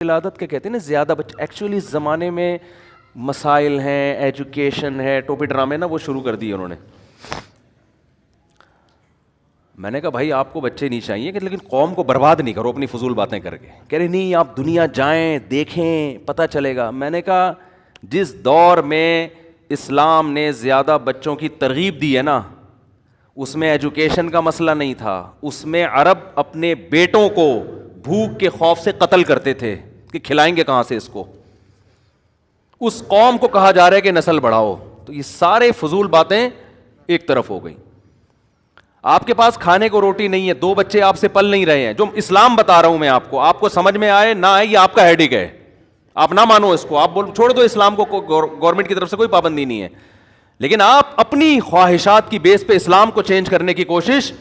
ولادت کے کہتے ہیں نا زیادہ بچے. ایکچولی اس زمانے میں مسائل ہیں, ایجوکیشن ہے, ٹوپی ڈرامے نا وہ شروع کر دیے انہوں نے. میں نے کہا بھائی آپ کو بچے نہیں چاہیے کہ لیکن قوم کو برباد نہیں کرو اپنی فضول باتیں کر کے. کہہ رہے نہیں آپ دنیا جائیں دیکھیں پتہ چلے گا. میں نے کہا جس دور میں اسلام نے زیادہ بچوں کی ترغیب دی ہے نا اس میں ایجوکیشن کا مسئلہ نہیں تھا, اس میں عرب اپنے بیٹوں کو بھوک کے خوف سے قتل کرتے تھے کہ کھلائیں گے کہاں سے اس کو. اس قوم کو کہا جا رہا ہے کہ نسل بڑھاؤ. تو یہ سارے فضول باتیں ایک طرف ہو گئی. آپ کے پاس کھانے کو روٹی نہیں ہے, 2 بچے آپ سے پل نہیں رہے ہیں, جو اسلام بتا رہا ہوں میں آپ کو سمجھ میں آئے نہ آئے یہ آپ کا ہیڈک ہے, آپ نہ مانو اس کو, آپ چھوڑ دو اسلام کو, گورنمنٹ کی طرف سے کوئی پابندی نہیں ہے. لیکن آپ اپنی خواہشات کی بیس پہ اسلام کو چینج کرنے کی کوشش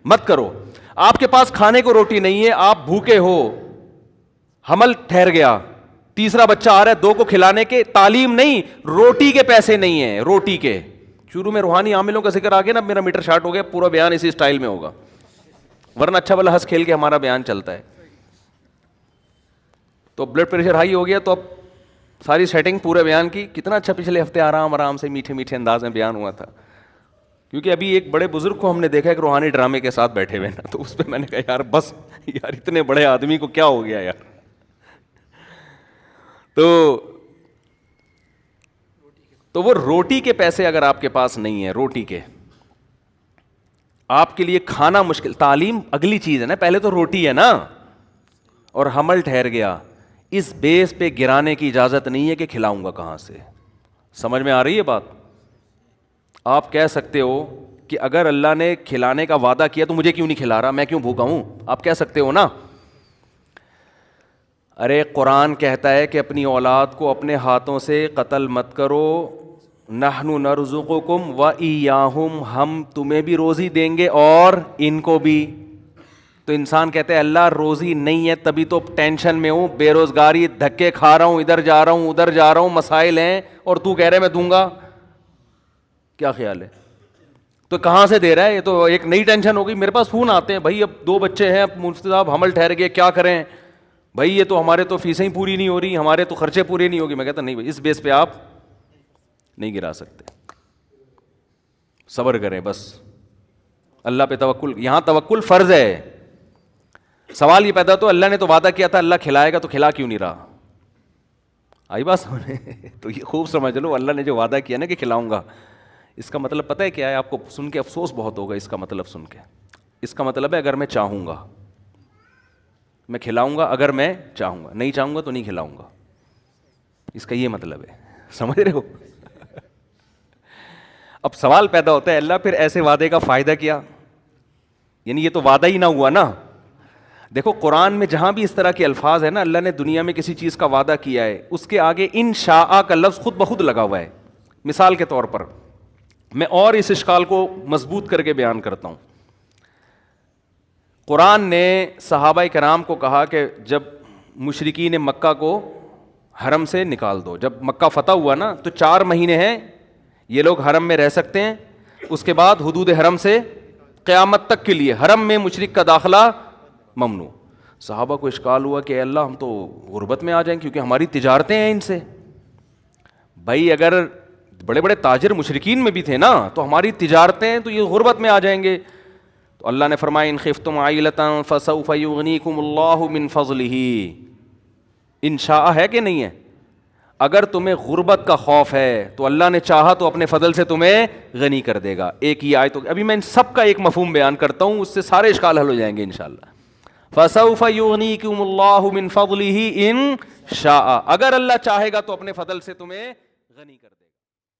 مت کرو. آپ کے پاس کھانے کو روٹی نہیں ہے, آپ بھوکے ہو, حمل ٹھہر گیا, تیسرا بچہ آ رہا ہے, 2 کو کھلانے کے, تعلیم نہیں, روٹی کے پیسے نہیں ہیں, روٹی کے. شروع میں روحانی عاملوں کا ذکر آ گیا نا, میرا میٹر شارٹ ہو گیا, پورا بیان اسی سٹائل میں ہوگا, ورنہ اچھا بلا ہنس کھیل کے ہمارا بیان چلتا ہے. تو بلڈ پریشر ہائی ہو گیا تو اب ساری سیٹنگ پورے بیان کی. کتنا اچھا پچھلے ہفتے آرام سے میٹھے میٹھے انداز میں بیان ہوا تھا, کیونکہ ابھی ایک بڑے بزرگ کو ہم نے دیکھا ایک روحانی ڈرامے کے ساتھ بیٹھے ہوئے نا, تو اس پہ میں نے کہا یار بس یار اتنے بڑے آدمی کو کیا ہو گیا یار. تو وہ روٹی کے پیسے اگر آپ کے پاس نہیں ہے, روٹی کے, آپ کے لیے کھانا مشکل, تعلیم اگلی چیز ہے نا, پہلے تو روٹی ہے نا, اور حمل ٹھہر گیا, اس بیس پہ گرانے کی اجازت نہیں ہے کہ کھلاؤں گا کہاں سے. سمجھ میں آ رہی ہے بات؟ آپ کہہ سکتے ہو کہ اگر اللہ نے کھلانے کا وعدہ کیا تو مجھے کیوں نہیں کھلا رہا, میں کیوں بھوکا ہوں, آپ کہہ سکتے ہو نا. ارے قرآن کہتا ہے کہ اپنی اولاد کو اپنے ہاتھوں سے قتل مت کرو, نحن نرزقکم وإیاہم, ہم تمہیں بھی روزی دیں گے اور ان کو بھی. تو انسان کہتے ہیں اللہ روزی نہیں ہے تبھی تو ٹینشن میں ہوں, بے روزگاری, دھکے کھا رہا ہوں, ادھر جا رہا ہوں ادھر جا رہا ہوں, مسائل ہیں, اور تو کہہ رہے میں دوں گا. کیا خیال ہے؟ تو کہاں سے دے رہا ہے؟ یہ تو ایک نئی ٹینشن ہو گئی. میرے پاس فون آتے ہیں, بھائی اب 2 بچے ہیں, اب مفتی صاحب حمل ٹھہر گئے, کیا کریں بھائی, یہ تو ہمارے تو فیسیں ہی پوری نہیں ہو رہی, ہمارے تو خرچے پورے نہیں ہوگی. میں کہتا نہیں بھائی, اس بیس پہ آپ نہیں گرا سکتے, صبر کریں بس, اللہ پہ توکل. یہاں توکل فرض ہے. سوال یہ پیدا تو اللہ نے تو وعدہ کیا تھا اللہ کھلائے گا, تو کھلا کیوں نہیں رہا؟ آئی بات سمجھے؟ تو یہ خوب سمجھ لو, اللہ نے جو وعدہ کیا نا کہ کھلاؤں گا, اس کا مطلب پتہ ہے کیا ہے؟ آپ کو سن کے افسوس بہت ہوگا اس کا مطلب سن کے. اس کا مطلب ہے اگر میں چاہوں گا میں کھلاؤں گا, اگر میں چاہوں گا, نہیں چاہوں گا تو نہیں کھلاؤں گا. اس کا یہ مطلب ہے, سمجھ رہے ہو؟ اب سوال پیدا ہوتا ہے اللہ پھر ایسے وعدے کا فائدہ کیا؟ یعنی یہ تو وعدہ ہی نہ ہوا نا. دیکھو قرآن میں جہاں بھی اس طرح کے الفاظ ہے نا, اللہ نے دنیا میں کسی چیز کا وعدہ کیا ہے, اس کے آگے انشاء کا لفظ خود بخود لگا ہوا ہے. مثال کے طور پر میں اور اس اشکال کو مضبوط کر کے بیان کرتا ہوں. قرآن نے صحابہ کرام کو کہا کہ جب مشرکین مکہ کو حرم سے نکال دو, جب مکہ فتح ہوا نا تو 4 مہینے ہیں یہ لوگ حرم میں رہ سکتے ہیں, اس کے بعد حدود حرم سے قیامت تک کے لیے حرم میں مشرک کا داخلہ ممنوع. صحابہ کو اشکال ہوا کہ اے اللہ ہم تو غربت میں آ جائیں کیونکہ ہماری تجارتیں ہیں ان سے. بھائی اگر بڑے بڑے تاجر مشرکین میں بھی تھے نا تو ہماری تجارتیں ہیں تو یہ غربت میں آ جائیں گے. تو اللہ نے فرمایا ان خفتم عائلۃ فسوف یغنیکم اللہ من فضلہ. انشاء ہے کہ نہیں ہے؟ اگر تمہیں غربت کا خوف ہے تو اللہ نے چاہا تو اپنے فضل سے تمہیں غنی کر دے گا. ایک ہی آیت. ابھی میں ان سب کا ایک مفہوم بیان کرتا ہوں, اس سے سارے اشکال حل ہو جائیں گے انشاءاللہ. فسوف یغنیکم اللہ من فضلہ ان شاء, اگر اللہ چاہے گا تو اپنے فضل سے تمہیں غنی کر دے گا.